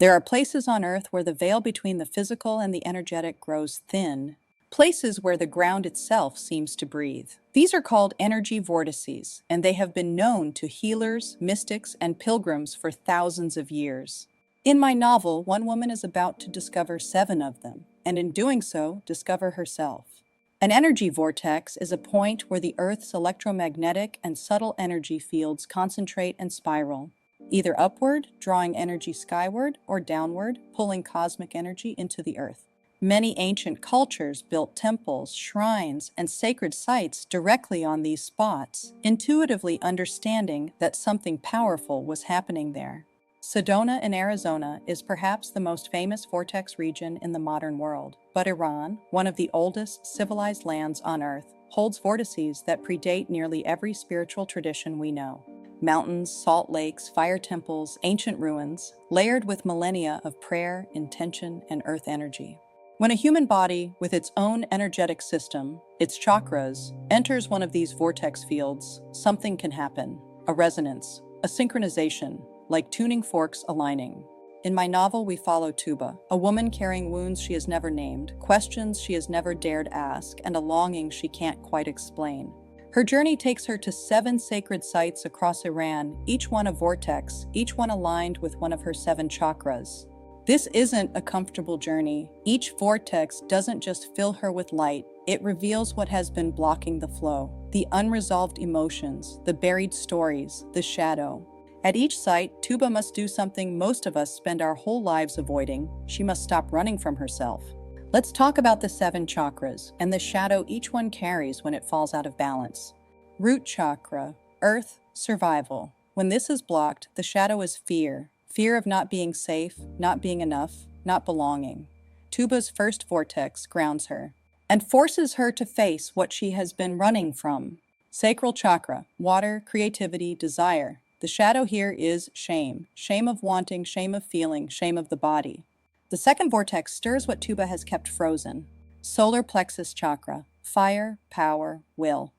There are places on Earth where the veil between the physical and the energetic grows thin, places where the ground itself seems to breathe. These are called energy vortices, and they have been known to healers, mystics, and pilgrims for thousands of years. In my novel, one woman is about to discover 7 of them, and in doing so, discover herself. An energy vortex is a point where the Earth's electromagnetic and subtle energy fields concentrate and spiral, either upward, drawing energy skyward, or downward, pulling cosmic energy into the Earth. Many ancient cultures built temples, shrines, and sacred sites directly on these spots, intuitively understanding that something powerful was happening there. Sedona in Arizona is perhaps the most famous vortex region in the modern world, but Iran, one of the oldest civilized lands on Earth, holds vortices that predate nearly every spiritual tradition we know. Mountains, salt lakes, fire temples, ancient ruins, layered with millennia of prayer, intention, and earth energy. When a human body, with its own energetic system, its chakras, enters one of these vortex fields, something can happen. A resonance, a synchronization, like tuning forks aligning. In my novel, we follow Tuba, a woman carrying wounds she has never named, questions she has never dared ask, and a longing she can't quite explain. Her journey takes her to 7 sacred sites across Iran, each one a vortex, each one aligned with one of her 7 chakras. This isn't a comfortable journey. Each vortex doesn't just fill her with light, it reveals what has been blocking the flow, the unresolved emotions, the buried stories, the shadow. At each site, Tuba must do something most of us spend our whole lives avoiding. She must stop running from herself. Let's talk about the 7 chakras and the shadow each one carries when it falls out of balance. Root chakra, earth, survival. When this is blocked, the shadow is fear. Fear of not being safe, not being enough, not belonging. Tuba's first vortex grounds her and forces her to face what she has been running from. Sacral chakra, water, creativity, desire. The shadow here is shame. Shame of wanting, shame of feeling, shame of the body. The second vortex stirs what Tuba has kept frozen. Solar plexus chakra, fire, power, will.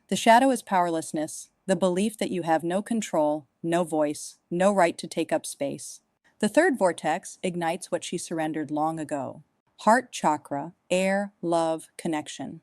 The shadow is powerlessness, the belief that you have no control, no voice, no right to take up space. The third vortex ignites what she surrendered long ago. Heart chakra, air, love, connection.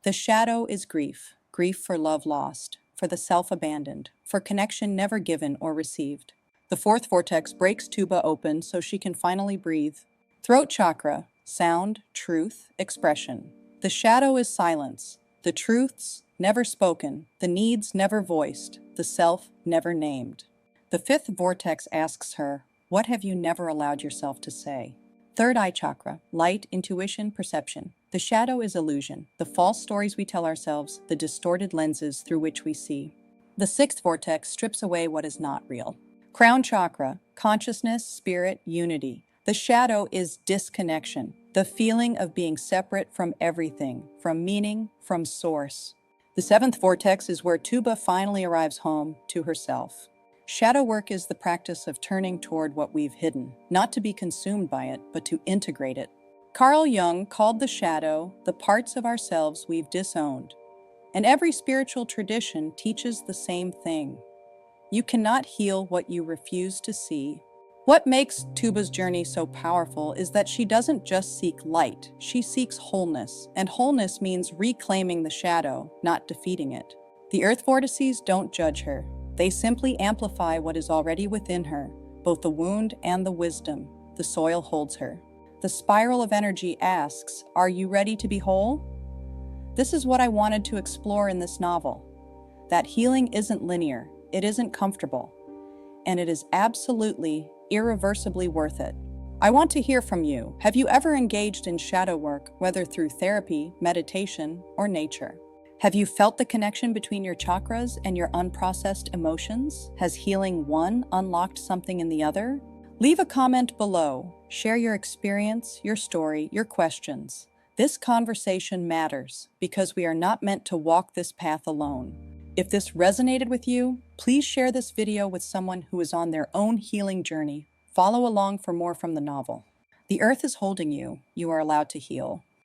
The shadow is grief, grief for love lost, for the self abandoned, for connection never given or received. The fourth vortex breaks Tuba open so she can finally breathe. Throat chakra, sound, truth, expression. The shadow is silence, the truths never spoken, the needs never voiced, the self never named. The fifth vortex asks her, what have you never allowed yourself to say? Third eye chakra, light, intuition, perception. The shadow is illusion, the false stories we tell ourselves, the distorted lenses through which we see. The sixth vortex strips away what is not real. Crown chakra, consciousness, spirit, unity. The shadow is disconnection, the feeling of being separate from everything, from meaning, from source. The seventh vortex is where Tuba finally arrives home to herself. Shadow work is the practice of turning toward what we've hidden, not to be consumed by it, but to integrate it. Carl Jung called the shadow the parts of ourselves we've disowned. And every spiritual tradition teaches the same thing. You cannot heal what you refuse to see. What makes Tuba's journey so powerful is that she doesn't just seek light, she seeks wholeness, and wholeness means reclaiming the shadow, not defeating it. The earth vortices don't judge her. They simply amplify what is already within her, both the wound and the wisdom. The soil holds her. The spiral of energy asks, are you ready to be whole? This is what I wanted to explore in this novel. That healing isn't linear, it isn't comfortable, and it is absolutely, irreversibly worth it. I want to hear from you. Have you ever engaged in shadow work, whether through therapy, meditation, or nature? Have you felt the connection between your chakras and your unprocessed emotions? Has healing one unlocked something in the other? Leave a comment below. Share your experience, your story, your questions. This conversation matters because we are not meant to walk this path alone. If this resonated with you, please share this video with someone who is on their own healing journey. Follow along for more from the novel. The earth is holding you. You are allowed to heal.